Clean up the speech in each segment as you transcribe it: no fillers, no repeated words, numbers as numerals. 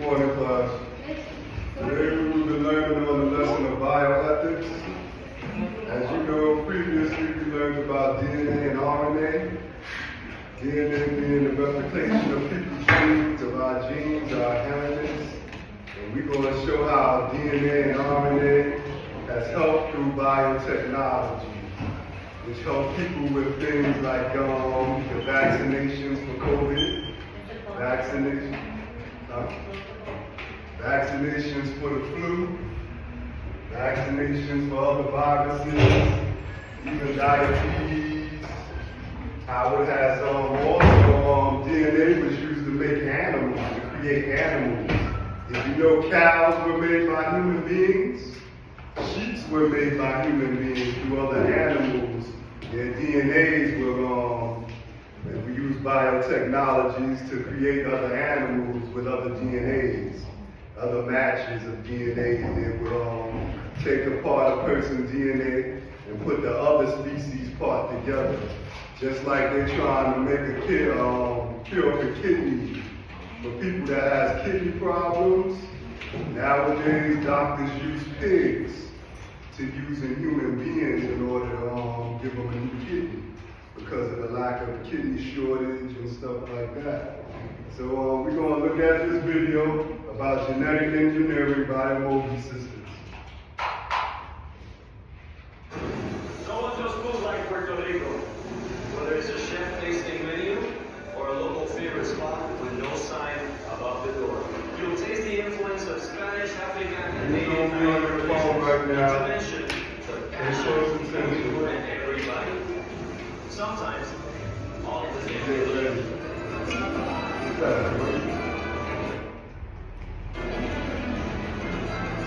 morning, class. Today we will be learning on the lesson of bioethics. As you know, previously we learned about DNA and RNA. DNA being the replication of people's genes, of our genes, our inheritance. And we're going to show how DNA and RNA has helped through biotechnology, which help people with things like the vaccinations for COVID, vaccinations for the flu, vaccinations for other viruses, even diabetes. How it has also DNA was used to make animals, to create animals. If you know, cows were made by human beings, sheep were made by human beings through other animals. Their DNAs were we use biotechnologies to create other animals with other DNAs, other matches of DNA. They will take apart a person's DNA and put the other species part together. Just like they're trying to make a cure for kidneys. For people that has kidney problems, nowadays doctors use pigs to use in human beings in order to give them a new kidney because of the lack of kidney shortage and stuff like that. So we're going to look at this video about genetic engineering biomobile systems. No one knows food like Puerto Rico. Whether it's a chef-tasting menu or a local favorite spot with no sign above the door. You'll taste the influence of Spanish, African, and Native American to mention the passion and everybody. Sometimes, all of the things.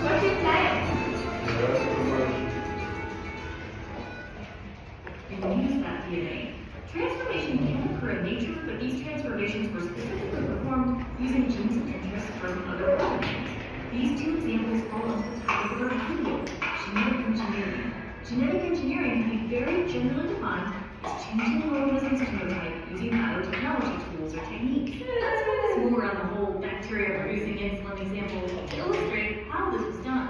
What'd you say? You can use that DNA. Transformation can occur in nature, but these transformations were specifically performed using genes of interest from other organisms. These two examples fall into the topic of our video, genetic engineering. Genetic engineering can be very generally defined as changing an organism's genotype using biotechnology tools or techniques. Let's move this move around the whole bacteria producing insulin example to illustrate how this was done.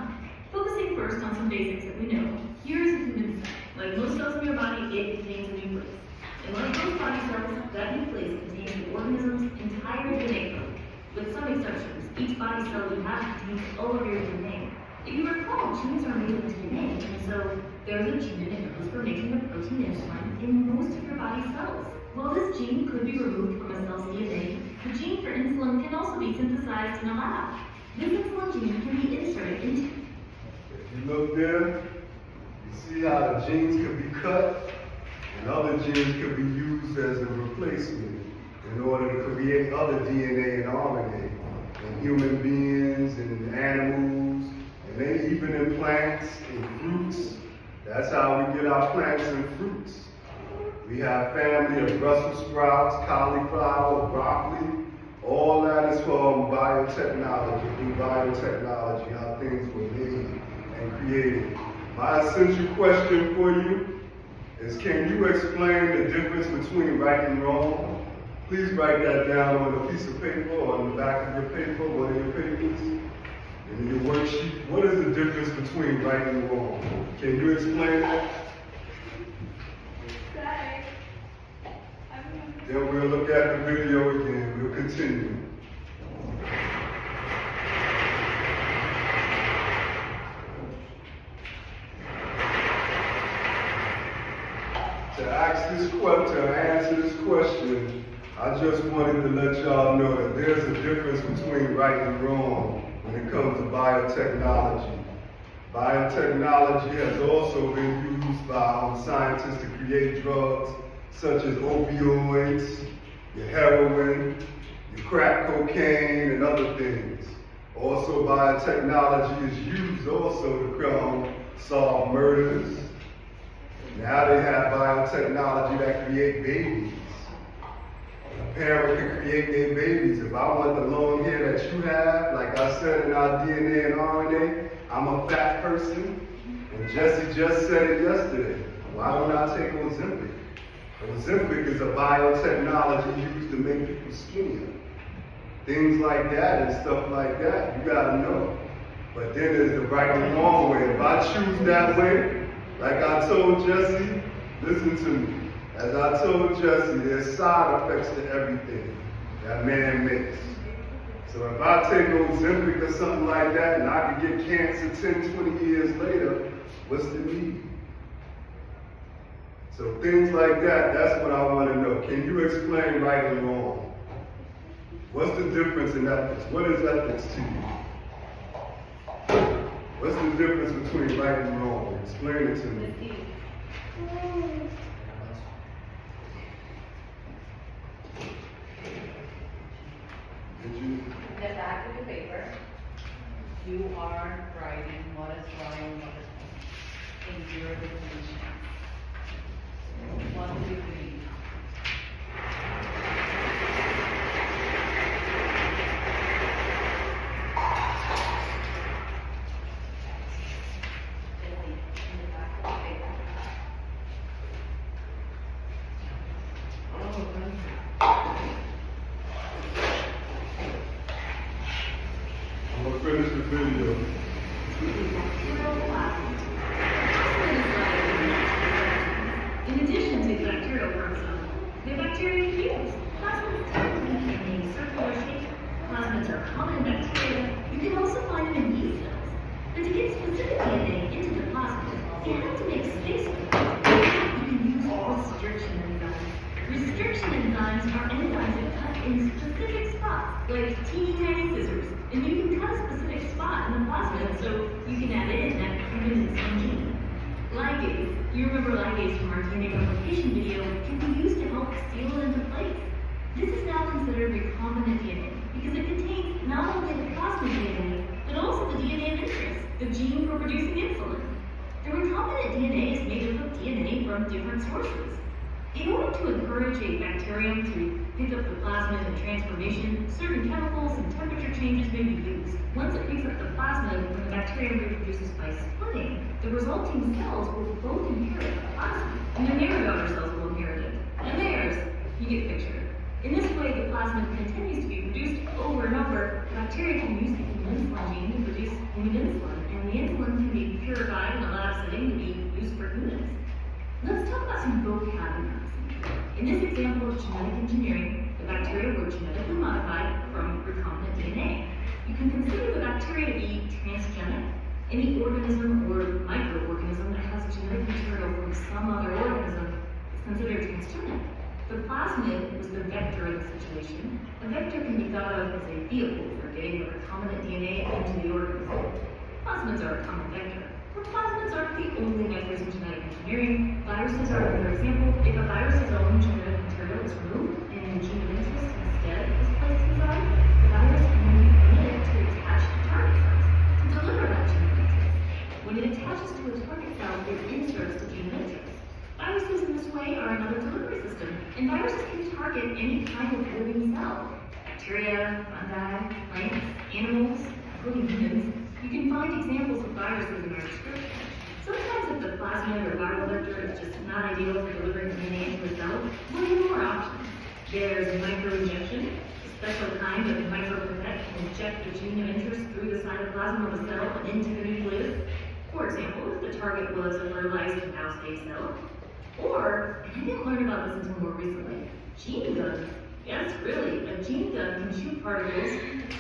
Focusing first on some basics that we know. Here's a human cell. Like most cells in your body, it contains a nucleus. And like most body cells, that nucleus contains the organism's entire DNA code. With some exceptions, each body cell you have contains all of your DNA. If you recall, genes are made of DNA, and so there's a gene that goes for making the protein insulin in most of your body cells. While this gene could be removed from a cell's DNA, the gene for insulin can also be synthesized in a lab. This insulin gene can be inserted into. If you look there, you see how the genes can be cut and other genes can be used as a replacement in order to create other DNA and RNA in human beings and animals, and then even in plants and fruits. That's how we get our plants and fruits. We have family of Brussels sprouts, cauliflower, broccoli. All that is from biotechnology, through biotechnology, how things were made and created. My essential question for you is, can you explain the difference between right and wrong? Please write that down on a piece of paper or on the back of your paper, one of your papers, in your worksheet. What is the difference between right and wrong? Can you explain that? Then we'll look at the video again. We'll continue. To answer this question, I just wanted to let y'all know that there's a difference between right and wrong when it comes to biotechnology. Biotechnology has also been used by scientists to create drugs such as opioids, your heroin, your crack cocaine, and other things. Also, biotechnology is used also to solve murders. Now they have biotechnology that create babies. A parent can create their babies. If I want the long hair that you have, like I said in our DNA and RNA, I'm a fat person, and Jesse just said it yesterday. Why don't I take Ozempic? Ozempic is a biotechnology used to make people skinnier. things like that and stuff like that. You gotta know. But then there's the right and wrong way. If I choose that way, like I told Jesse, listen to me. As I told Jesse, there's side effects to everything that man makes. So if I take Ozempic or something like that and I could get cancer 10, 20 years later, what's the need? So things like that, that's what I want to know. Can you explain right and wrong? What's the difference in ethics? What is ethics to you? What's the difference between right and wrong? Explain it to me. Did you? The back of the paper, you are writing what is right and what is wrong in your definition. What do you read? In the back of the paper. I'm gonna finish the video. In addition to bacterial chromosome, the bacteria fuse. Plasmids tend to be in a circular shape. Plasmids are common in bacteria. You can also find them in yeast cells. But to get specific DNA into the plasmid, you have to make space for it. You can use restriction enzymes. Restriction enzymes are enzymes that cut in specific spots, like teeny tiny scissors. And you can cut a specific spot in the plasmid so you can add in that human insulin gene. Ligase, you remember ligase from our DNA replication video, can be used to help seal it into place. This is now considered recombinant DNA because it contains not only the plasmid DNA, but also the DNA of interest, the gene for producing insulin. The recombinant DNA is made up of DNA from different sources. In order to encourage a bacterium to pick up the plasmid in transformation, certain chemicals and temperature changes may be used. Once it picks up the plasmid, when the bacterium reproduces by splitting, the resulting cells will both inherit the plasmid, and their neighbor daughter cells will inherit it. And theirs, you get the picture. In this way, the plasmid continues to be produced over and over. The bacteria can use the human insulin gene to produce human insulin, and the insulin can be purified in a lab setting to be used for humans. Let's talk about some vocabulary. In this example of genetic engineering, the bacteria were genetically modified from recombinant DNA. You can consider the bacteria to be transgenic. Any organism or microorganism that has genetic material from some other organism is considered transgenic. The plasmid was the vector in the situation. A vector can be thought of as a vehicle for getting the recombinant DNA into the organism. Plasmids are a common vector. But plasmids aren't the only vectors in genetic engineering. Viruses are another example. If a virus's own genetic material is removed and the gene of interest instead is placed inside, the virus can then be permitted to attach to target cells to deliver that gene of interest. When it attaches to a target cell, it inserts the gene of interest. Viruses in this way are another delivery system, and viruses can target any kind of living cell. Bacteria, fungi, plants, animals, including humans. You can find examples of viruses in our description. Sometimes if the plasmid or viral vector is just not ideal for delivering DNA into a cell, what are more options? There's microinjection. A special kind of micropipette can inject the gene of interest through the cytoplasm of a cell and into the nucleus. For example, if the target was a fertilized mouse state cell. Or, and I didn't learn about this until more recently, gene guns. Yes, really, a gene gun can shoot particles,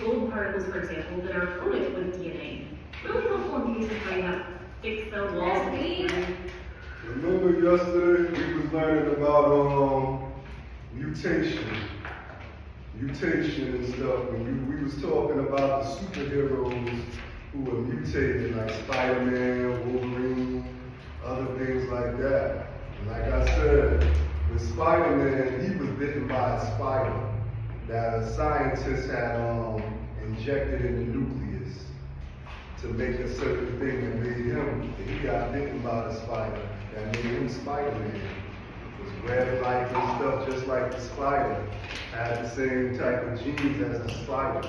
gold particles for example, that are coated with DNA. Really helpful in cases where you have thick cell walls. Remember yesterday we was learning about mutation and stuff, and we was talking about the superheroes who were mutated, like Spider-Man, Wolverine, other things like that. And like I said, with Spider-Man, he was bitten by a spider that a scientist had injected in the nucleus to make a certain thing that made him. He got bitten by the spider that made him Spider-Man. Was red-like and stuff just like the spider. Had the same type of genes as the spider.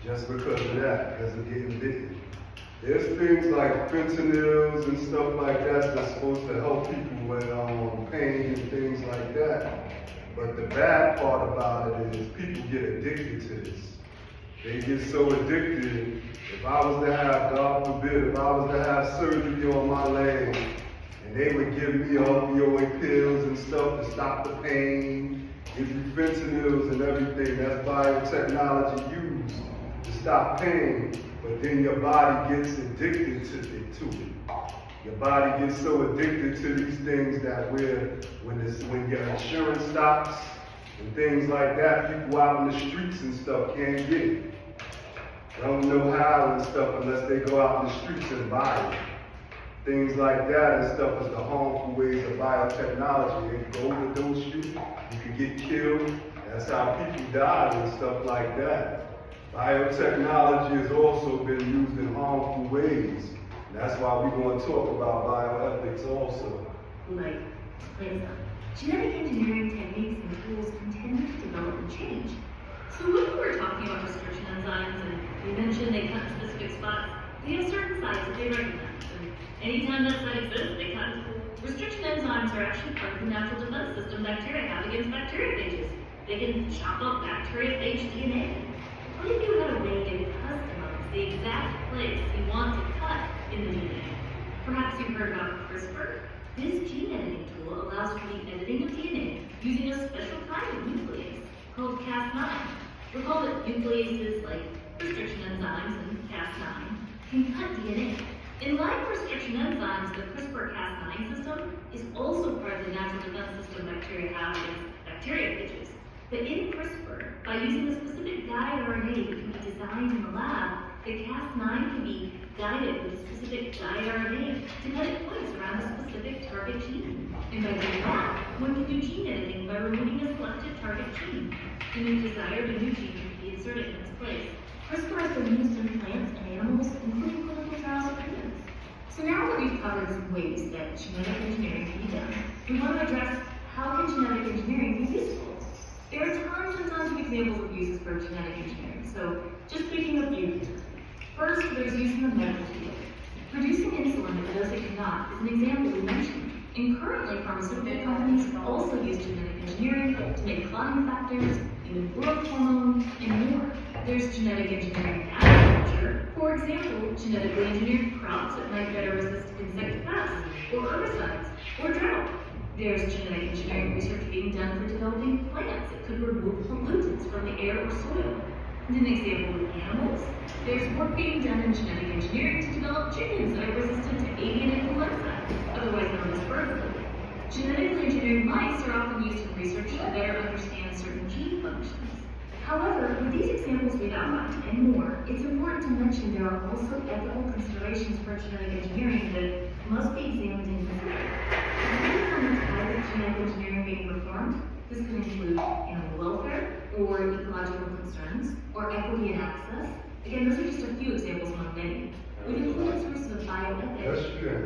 Just because of that, because of getting bitten. There's things like fentanyls and stuff like that that's supposed to help people with pain and things like that. But the bad part about it is people get addicted to this. They get so addicted. If I was to have, God forbid, if I was to have surgery on my leg, and they would give me opioid pills and stuff to stop the pain, give you fentanyls and everything, that's biotechnology used to stop pain, but then your body gets addicted to it. Your body gets so addicted to these things that when your insurance stops and things like that, people out in the streets and stuff can't get it. They don't know how and stuff unless they go out in the streets and buy it. Things like that and stuff is the harmful ways of biotechnology. If you overdose you can get killed. That's how people die and stuff like that. Biotechnology has also been used in harmful ways. That's why we're going to talk about bioethics also. Like, genetic engineering techniques and tools continue to develop and change. So when we were talking about restriction enzymes and we mentioned they cut specific spots, they have certain sites that they recognize. And anytime that site exists, they cut. Restriction enzymes are actually part of the natural defense system bacteria have against bacteriophages. They can chop up bacteriophage DNA. What if you had a way to customize the exact place you want to cut in the DNA? Perhaps you've heard about CRISPR. This gene editing tool allows for the editing of DNA using a special kind of nuclease called Cas9. Recall that nucleases like restriction enzymes and Cas9 can cut DNA. In like restriction enzymes, the CRISPR-Cas9 system is also part of the natural defense system bacteria have against bacteriophages. But in CRISPR, by using a specific guide RNA that can be designed in the lab, the Cas9 can be guided with a specific guide RNA to cut at points around a specific target gene. And by doing that, one can do gene editing by removing a selected target gene. And if desired, a new gene can be inserted in its place. CRISPR has been used in plants and animals, including clinical trials for humans. So now that we've covered some ways that genetic engineering can be done, we want to address how can genetic engineering be useful? There are tons and tons of examples of uses for genetic engineering, so just picking a few. First, there's use in the medical field. Producing insulin for those that cannot is an example we mentioned. And currently, pharmaceutical companies also use genetic engineering to make clotting factors, human growth hormone, and more. There's genetic engineering in agriculture. For example, genetically engineered crops that might better resist insect pests, or herbicides, or drought. There's genetic engineering research being done for developing plants that could remove pollutants from the air or soil. And an example with animals, there's work being done in genetic engineering to develop chickens that are resistant to avian influenza, otherwise known as bird flu. Genetically engineered mice are often used in research to better understand certain gene functions. However, with these examples we've outlined and more, it's important to mention there are also ethical considerations for genetic engineering that must be examined and considered. Depending on the type of genetic engineering being performed, this could include animal welfare, or ecological concerns, or equity and access. Again, those are just a few examples among many. With included sources of bioethics. Yes, you can.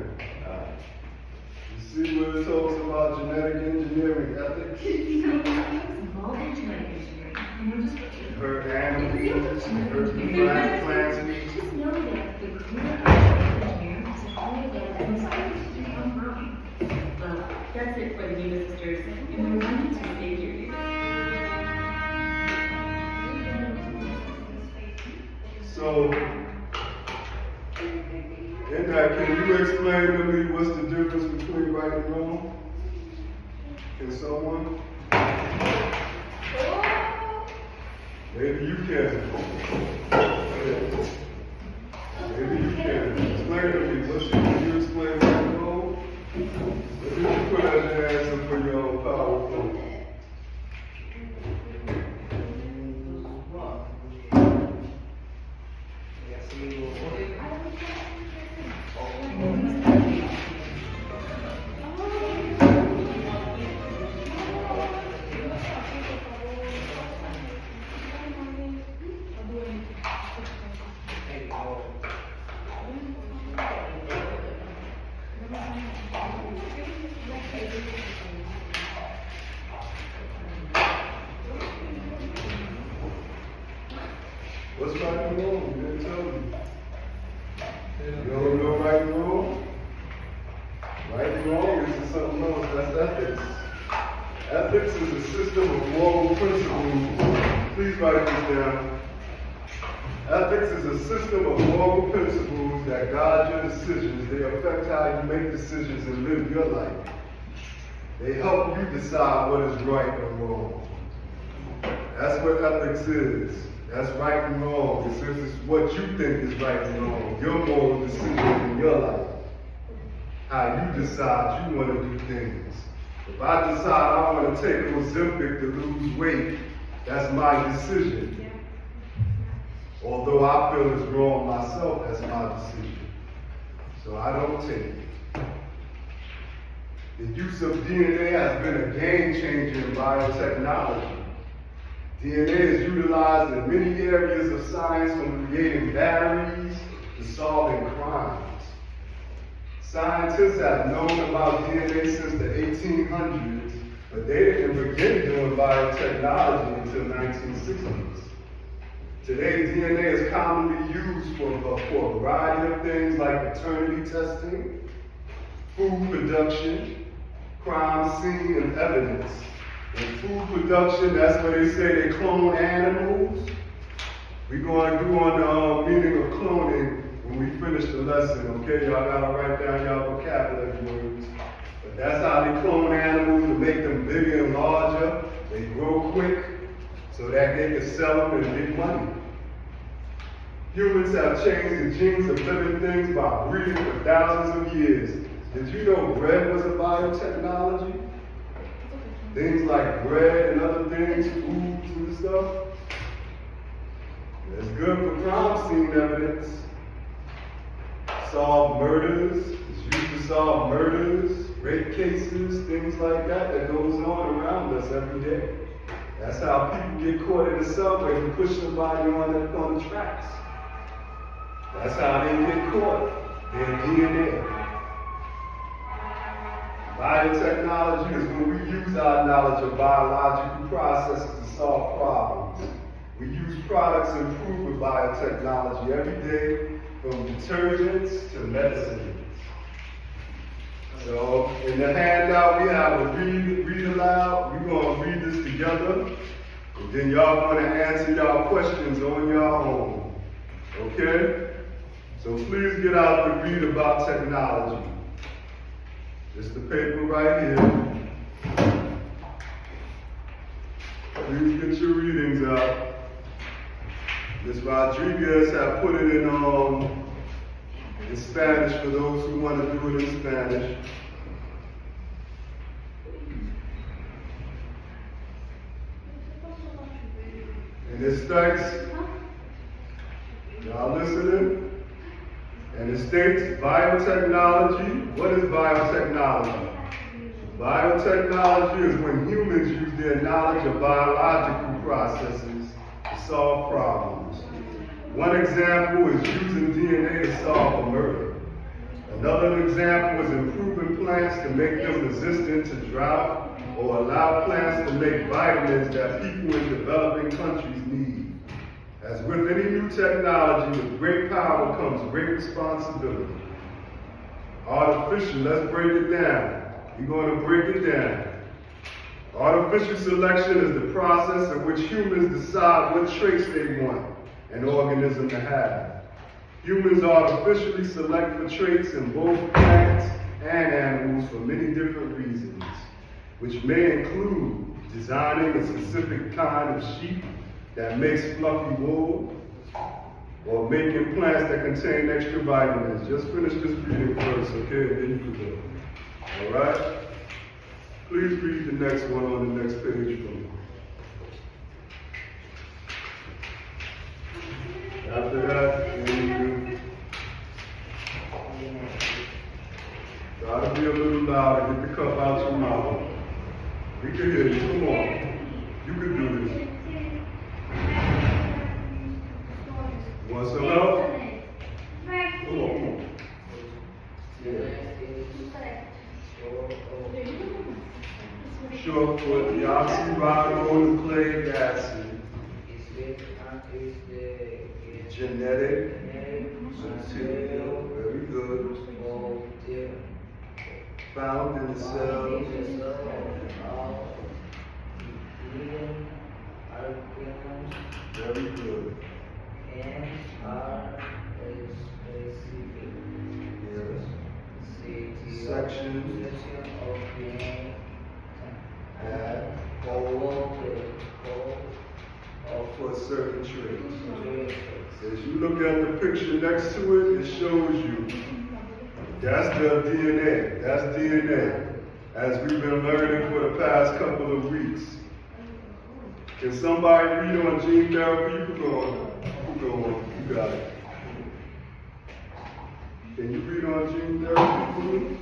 You see where it talks about genetic engineering ethics? Involved in genetic engineering. And they're just Her animals, her plants. Just know that the career of genetic engineering is a career that inspires to become growing. Well, that's it for the Neva sisters, and we're ready to save your ears. So, in that, can you explain to me what's the difference between right and wrong? Can someone? Maybe you can. Maybe you can. Explain to me. Can you explain right and wrong? What did you put as your answer for your own PowerPoint? What's right and wrong? You didn't tell me. You don't know right and wrong? Right and wrong is something else. That's ethics. Ethics is a system of moral principles. Please write this down. Ethics is a system of moral principles that guide your decisions. They affect how you make decisions and live your life. They help you decide what is right or wrong. That's what ethics is. That's right and wrong. This is what you think is right and wrong. Your moral decisions in your life. How you decide you want to do things. If I decide I want to take Ozempic to lose weight, that's my decision. Although I feel it's wrong myself, that's my decision. So I don't take it. The use of DNA has been a game changer in biotechnology. DNA is utilized in many areas of science, from creating batteries to solving crimes. Scientists have known about DNA since the 1800s, but they didn't begin doing biotechnology until the 1960s. Today, DNA is commonly used for a variety of things like paternity testing, food production, crime scene, and evidence. In food production, that's where they say they clone animals. We're going to do on the meaning of cloning when we finish the lesson, okay? Y'all got to write down y'all vocabulary words. But that's how they clone animals to make them bigger and larger. They grow quick so that they can sell them and make money. Humans have changed the genes of living things by breeding for thousands of years. Did you know bread was a biotechnology? Things like bread and other things, foods and stuff. It's good for crime scene evidence. Solve murders. It's used to solve murders, rape cases, things like that goes on around us every day. That's how people get caught in the subway and push somebody on the tracks. That's how they get caught. Their DNA. Biotechnology is when we use our knowledge of biological processes to solve problems. We use products improved with biotechnology every day, from detergents to medicines. So in the handout we have a read aloud. We're going to read this together, and then y'all going to answer y'all questions on your own. Okay? So please get out the read about technology. Just the paper right here. Please get your readings out. Ms. Rodriguez have put it in Spanish for those who want to do it in Spanish. And it states, y'all listening? And it states biotechnology. What is biotechnology? Biotechnology is when humans use their knowledge of biological processes to solve problems. One example is using DNA to solve a murder. Another example is improving plants to make them resistant to drought, or allow plants to make vitamins that people in developing countries need. As with any new technology, with great power comes great responsibility. Artificial, let's break it down. We're going to break it down. Artificial selection is the process in which humans decide what traits they want an organism to have. Humans artificially select for traits in both plants and animals for many different reasons, which may include designing a specific kind of sheep that makes fluffy wool, or making plants that contain extra vitamins. Just finish this reading first, okay? Then you can go. All right? Please read the next one on the next page for me. After that, you try to be a little louder. Get the cup out your mouth. We can hear you. Come on. You can do this. You want some help? Come on. Yeah. Short for deoxyribonucleic acid. Genetic material, very good. Found in the cells Very good. And are specific. Yes. City Section. of being Add. co For certain traits. of As you look at the picture next to it, it shows you that's the DNA. That's DNA. As we've been learning for the past couple of weeks. Can somebody read on gene therapy? Who go? You got it. Can you read on gene therapy for me?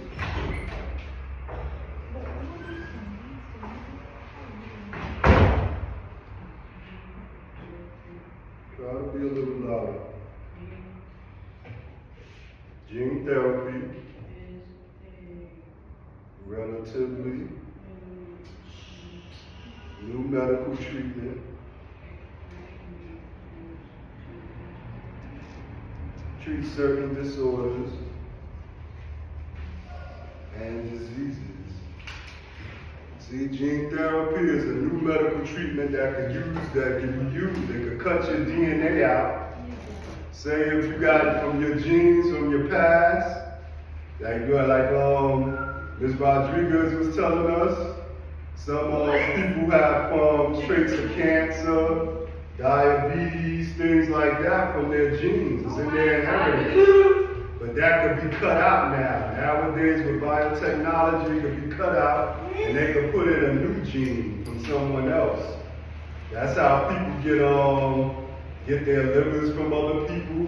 Try to be a little louder. Gene therapy, relatively new medical treatment, treat certain disorders and diseases. See, gene therapy is a new medical treatment that can be used. It could cut your DNA out. Say if you got it from your genes from your past, like Ms. Rodriguez was telling us, some people have traits of cancer, diabetes, things like that from their genes. It's in their inheritance. But that could be cut out now. Nowadays with biotechnology, it could be cut out and they could put in a new gene from someone else. That's how people get their livers from other people,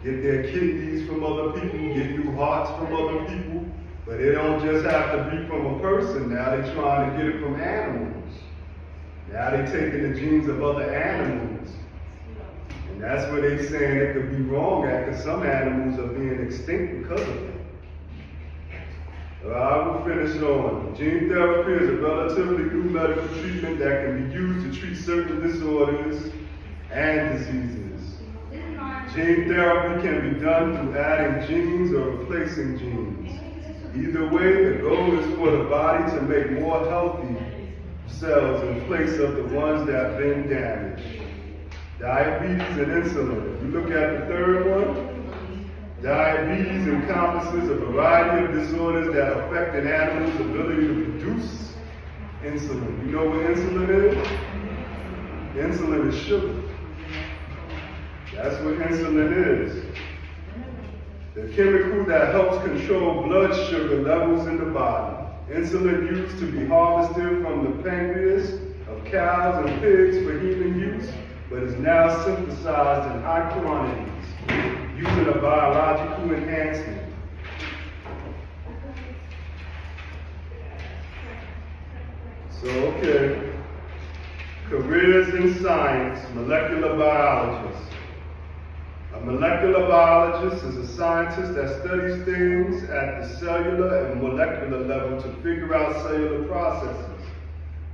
get their kidneys from other people, get new hearts from other people. But it don't just have to be from a person now. They're trying to get it from animals. Now they're taking the genes of other animals. And that's where they're saying it could be wrong at, because some animals are being extinct because of it. I will finish on. Gene therapy is a relatively new medical treatment that can be used to treat certain disorders and diseases. Gene therapy can be done through adding genes or replacing genes. Either way, the goal is for the body to make more healthy cells in place of the ones that have been damaged. Diabetes and insulin. You look at the third one. Diabetes encompasses a variety of disorders that affect an animal's ability to produce insulin. You know what insulin is? Insulin is sugar. That's what insulin is. The chemical that helps control blood sugar levels in the body. Insulin used to be harvested from the pancreas of cows and pigs for human use, but is now synthesized in high quantities using a biological enhancement. So, okay. Careers in science, molecular biologist. A molecular biologist is a scientist that studies things at the cellular and molecular level to figure out cellular processes.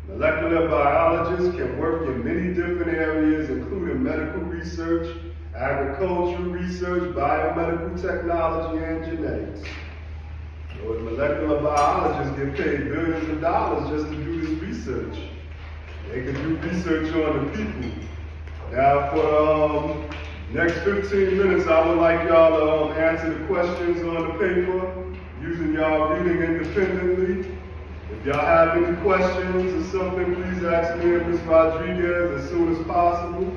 Molecular biologists can work in many different areas, including medical research, agricultural research, biomedical technology, and genetics. So molecular biologists get paid billions of dollars just to do this research. They can do research on the people. Now for next 15 minutes, I would like y'all to answer the questions on the paper using y'all reading independently. If y'all have any questions or something, please ask me and Ms. Rodriguez as soon as possible.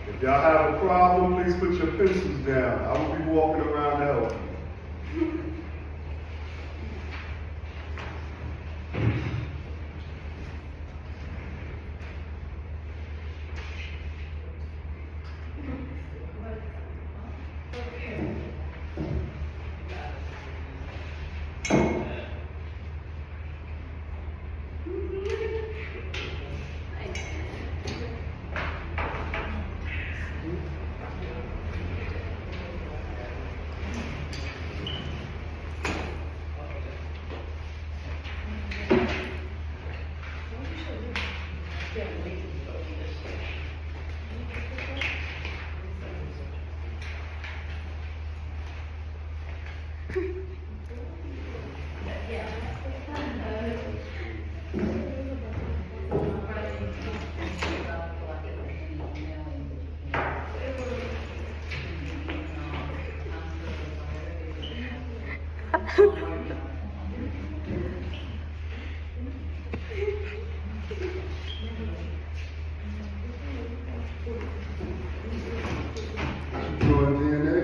If y'all have a problem, please put your pencils down. I will be walking around to help you. Doing DNA?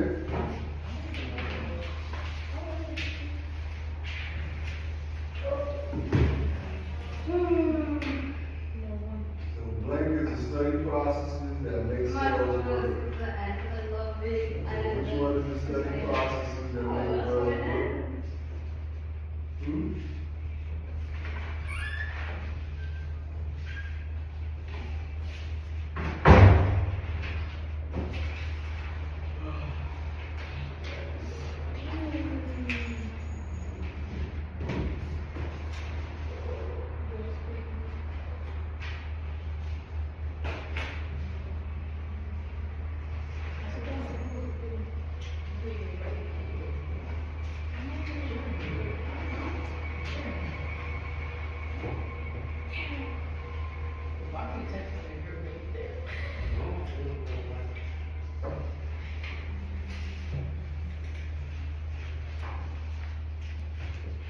So blankets are study processes that make cells work. Which one is the study processes that make cells work? Hmm?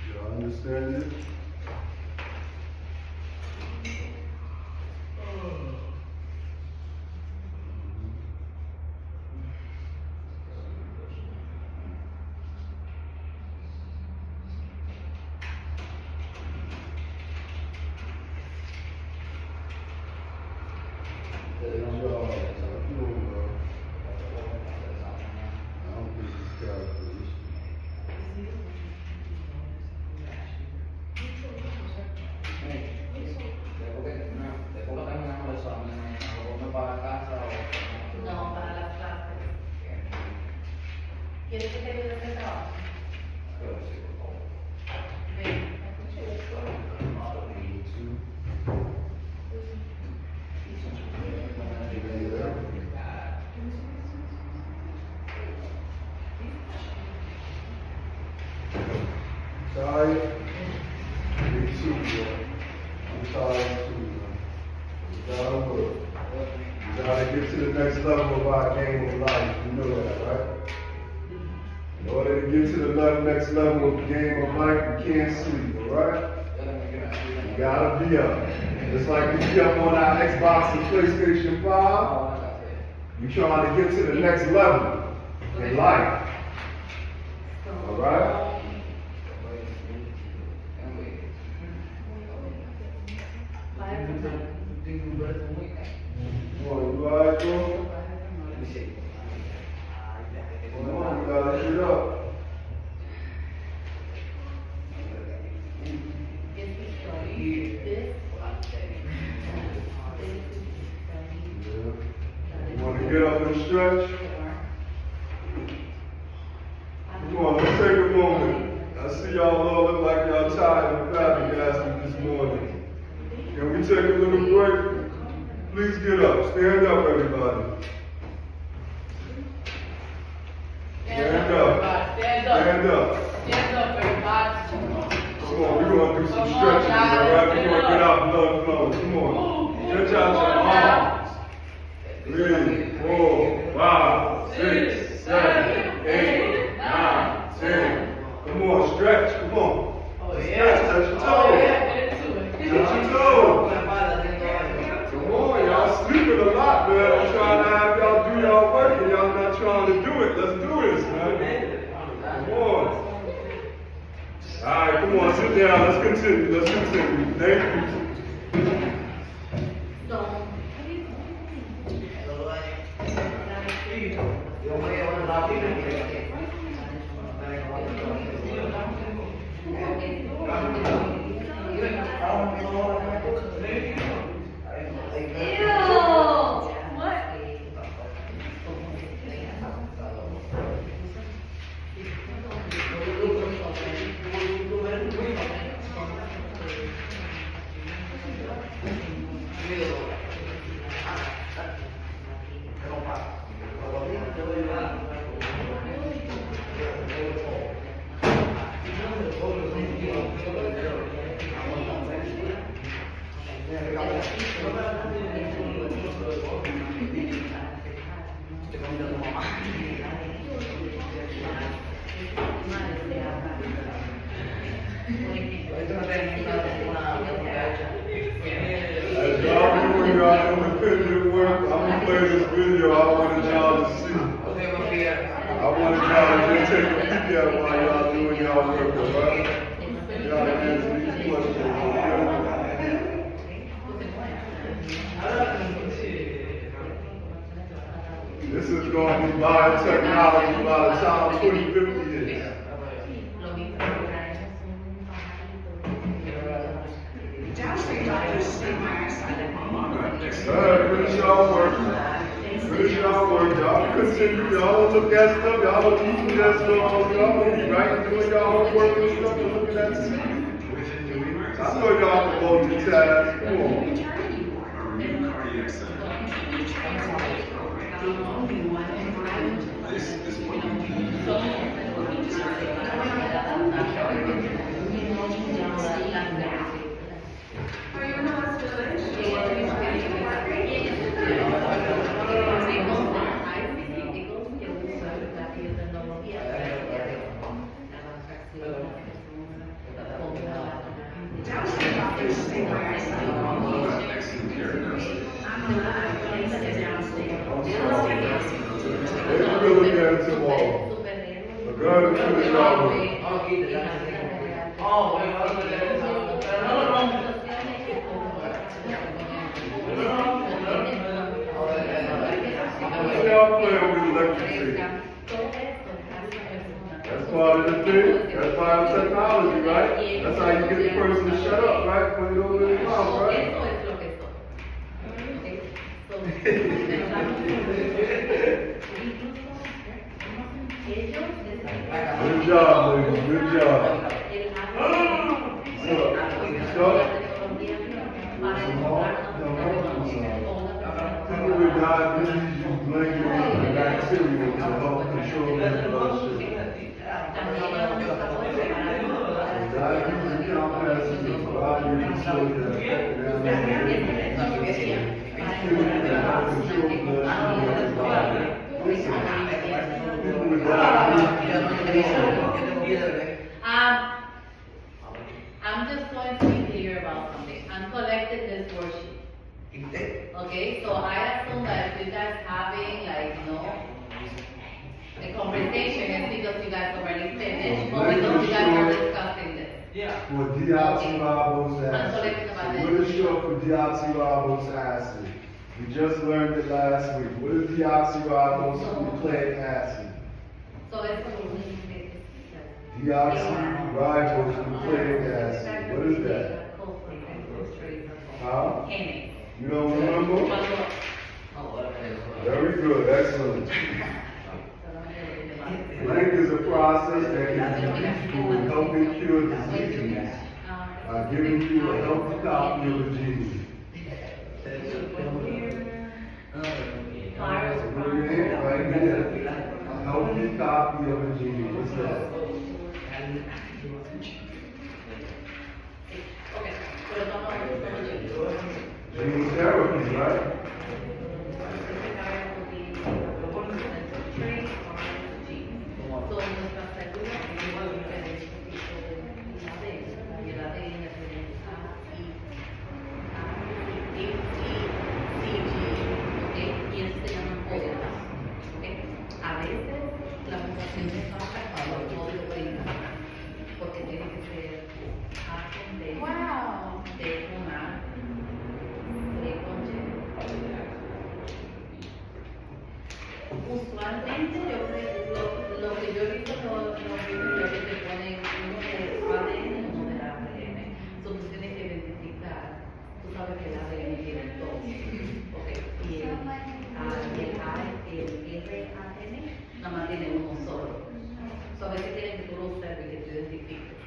Y'all understand it? Y'all, come on, bro. I don't think this guy is. Después que terminamos los exámenes, ¿nos vamos para casa o...? No, para las clases. ¿Quieres que te ayude a hacer trabajo? Pero sí, por favor. Ven. Sorry. Me too, bro. I'm sorry too, man. We gotta work. We gotta get to the next level of our game of life. You know that, right? In order to get to the next level of the game of life, we can't sleep, alright? You gotta be up. Just like we be up on our Xbox and PlayStation 5, we trying to get to the next level in life. Alright? Come on, you alright, bro? Come on, you gotta get up. You wanna get up and stretch? Come on, let's take a moment. I see y'all all look like y'all tired and flabbergasted this morning. Can we take a little break? Please get up. Stand up, everybody. Stand up. Stand up. Stand up. Stand up, everybody. Come on, we're gonna do some stretching, all right? We're gonna get out blood flowing. Come on. Stretch out your arms. 3, 4, 5, 6, 7, 8, 9, 10. Come on, stretch. Come on. Stretch. Touch your toes. Touch your toes. Come on, y'all sleeping a lot, man. I'm trying to have y'all do y'all work and y'all not trying to do it. Let's do this, man. Come on. All right, come on, sit down. Let's continue. Let's continue. Thank you. make this video, I wanted y'all to see. Okay, we'll be here. I wanted y'all to just take a peek at while y'all doing y'all work, alright? Y'all answer these questions, okay? This is going to be biotechnology by the time 2050 is. Alright, finish y'all work. Finish y'all work. Y'all continue. Y'all don't look at stuff. Y'all don't eat that stuff. Y'all don't be writing, doing y'all homework and stuff and looking at TV. I know y'all can multitask. Come on. We'll look at it tomorrow. But go ahead and finish y'all work. Y'all playing with electricity. That's part of the thing. That's biotechnology, right? That's how you get the person to shut up, right? Put it over their mouth, right? Good job, ladies. Good job. People with diabetes use blanket and bacteria to help control their blood sugar. Diabetes encompasses the body facility that affect the animal that help control blood sugar in the body. Listen, people with diabetes. I'm just going to be clear about something. I'm collected this worksheet. Okay, so I assume that if you guys having like, a conversation, it's because you guys already finished, or because you guys are discussing this. For deoxyribose I'm acid. collecting about What is short for deoxyribose acid? We just learned it last week. What is deoxyribose nucleic acid? So it's Deoxyribose nucleic acid. What is that? How? You don't remember? Very good, excellent. Link is a process that can be useful in helping cure diseases by giving you a healthy copy of a gene. Right here. A healthy copy of a gene. What's that? Gene therapy, right? Usualmente yo creo, lo que yo he visto los videos que te ponen uno de ADN y uno de ARN. So, tú tienes que identificar, tú sabes que el ADN tiene dos, okay, y el RAN nada más tiene uno solo. So, a veces quieren que tú lo observes y que tú identifiques.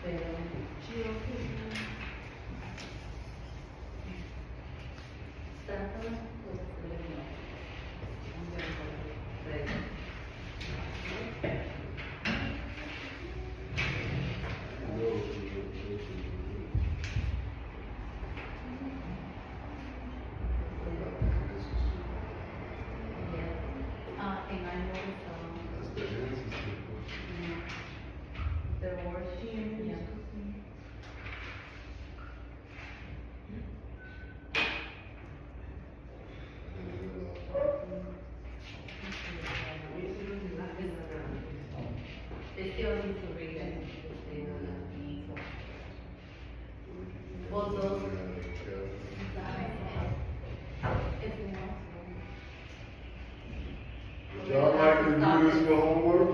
Pero trata the worksheet. do this for homework?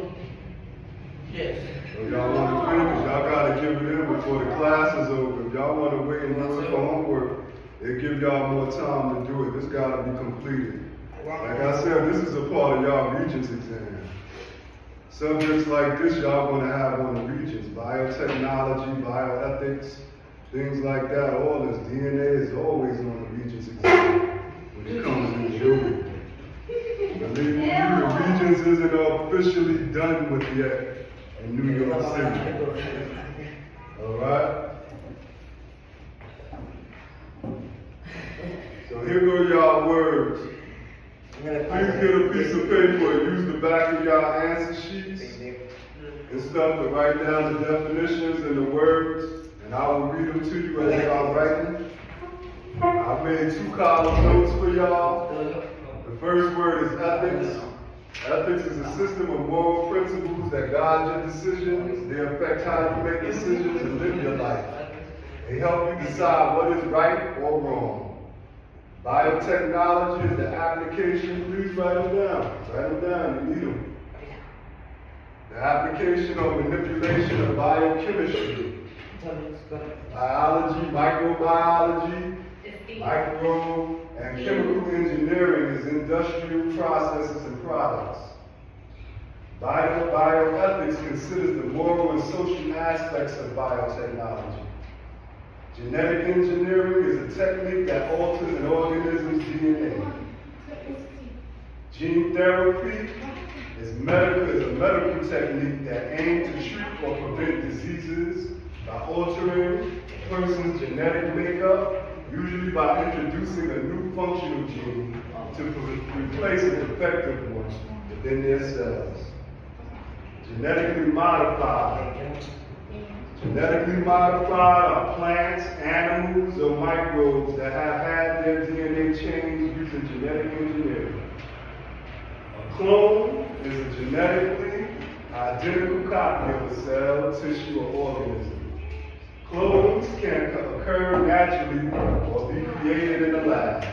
Yes. Or y'all want to finish? Y'all gotta give it in before the class is over. If y'all want to wait and do it for homework, it'll give y'all more time to do it. This gotta be completed. Like I said, this is a part of y'all Regents exam. Subjects like this y'all gonna have on the Regents. Biotechnology, bioethics, things like that. All this DNA is always on the Regents exam when it comes to building. Believe me, the Regents isn't officially done with yet in New York City. Alright? So here go y'all words. Please get a piece of paper and use the back of y'all answer sheets and stuff to write down the definitions and the words, and I will read them to you as y'all writing. I made 2 column notes for y'all. The first word is ethics. Ethics is a system of moral principles that guide your decisions. They affect how you make decisions and live your life. They help you decide what is right or wrong. Biotechnology is the application. Please write them down. Write them down. You need them. The application or manipulation of biochemistry. Biology, microbiology, micro and chemical engineering is industrial processes and products. Bioethics considers the moral and social aspects of biotechnology. Genetic engineering is a technique that alters an organism's DNA. Gene therapy is a medical technique that aims to treat or prevent diseases by altering a person's genetic makeup, usually by introducing a new functional gene to replace an defective one within their cells. Genetically modified. Genetically modified are plants, animals, or microbes that have had their DNA changed using genetic engineering. A clone is a genetically identical copy of a cell, tissue, or organism. Clones can occur naturally or be created in a lab.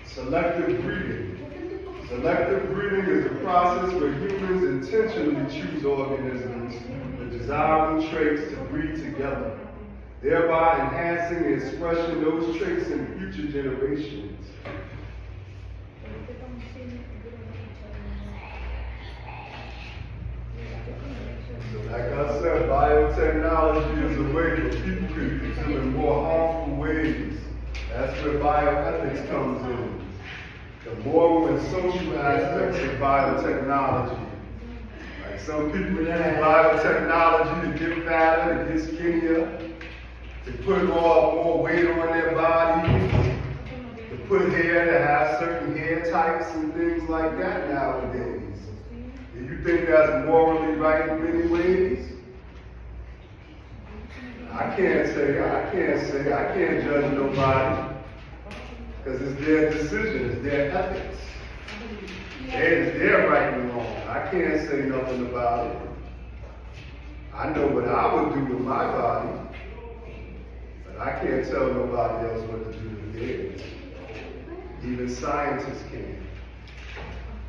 Selective breeding. Selective breeding is a process where humans intentionally choose organisms with desirable traits to breed together, thereby enhancing the expression of those traits in future generations. So like I said, biotechnology is a way that people can use them in more harmful ways. That's where bioethics comes in. The moral and social aspects of biotechnology. Like some people use biotechnology to get fatter, to get skinnier, to put more weight on their body, to put hair, to have certain hair types and things like that nowadays. Do you think that's morally right in many ways? I can't judge nobody. Because it's their decision, it's their ethics. It's their right and wrong. I can't say nothing about it. I know what I would do with my body, but I can't tell nobody else what to do with theirs. Even scientists can't.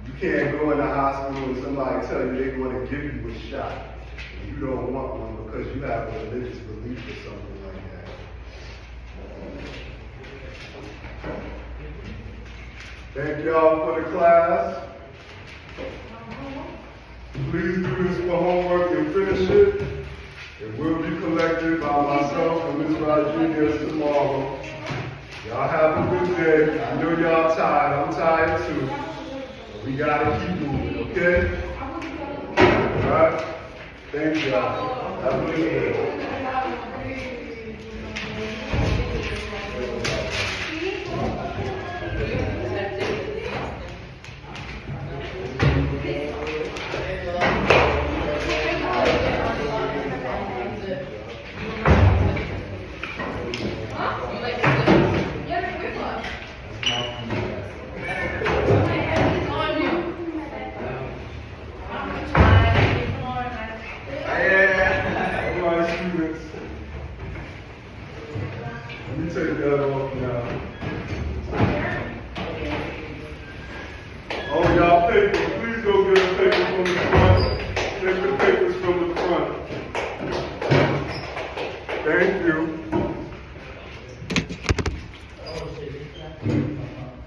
You can't go in the hospital and somebody tell you they want to give you a shot, and you don't want one because you have a religious belief or something like that. Thank y'all for the class. Please do this for homework and finish it. It will be collected by myself and Ms. Rodriguez tomorrow. Y'all have a good day. I know y'all tired. I'm tired too. But we gotta keep moving, okay? All right? Thank y'all. Have a good day.